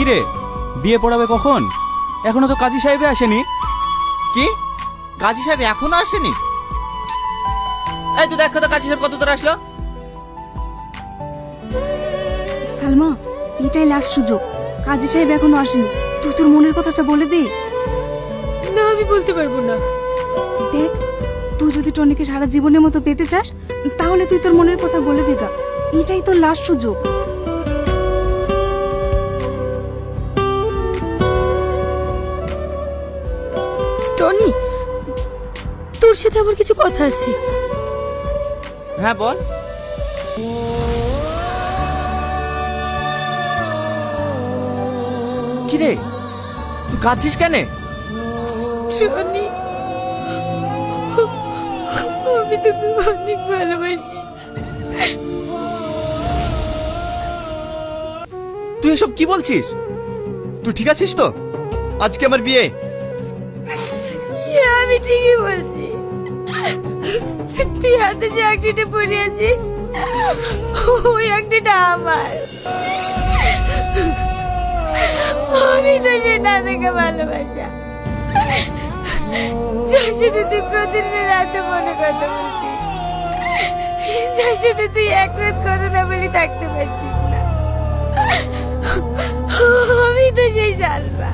কিরে, বিয়ে পড়াবে কখন? এখনো তো কাজী সাহেব আসেনি। কি, কাজী সাহেব এখনো আসেনি? এই তুই দেখো তো কাজী সাহেব কত তোর আসলো। সালমা, এটাই লাস্ট সুযোগ। কাজী সাহেব এখনো আসেনি, তুই তোর মনের কথাটা বলে দে। না, আমি বলতে পারবো না। দেখ, তুই যদি টনিকে সারা জীবনের মতো পেতে চাস, তাহলে তুই তোর মনের কথা বলে দিগা। এটাই তোর লাস্ট সুযোগ। টনি, তোর সাথে আমার কিছু কথা আছে। হ্যাঁ বল। কিরে, তুই কাঁদছিস কেন? টনি, আমি তোকে অনেক ভালোবাসি। তুই এসব কি বলছিস? তুই ঠিক আছিস তো? আজকে আমার বিয়ে। হ্যাঁ, আমি ঠিকই বলছি। তুই হাতে যে আংটিটা পরে আছিস, ওই আংটিটা আমার। আমি তো সে না দেখে ভালোবাসা, যার সাথে তুই প্রতিদিন রাতে মনে কথা বলতিস, যার সাথে তুই এক রাত কথা না বলি থাকতে পারতিস না। আমি তো সেই সালমা।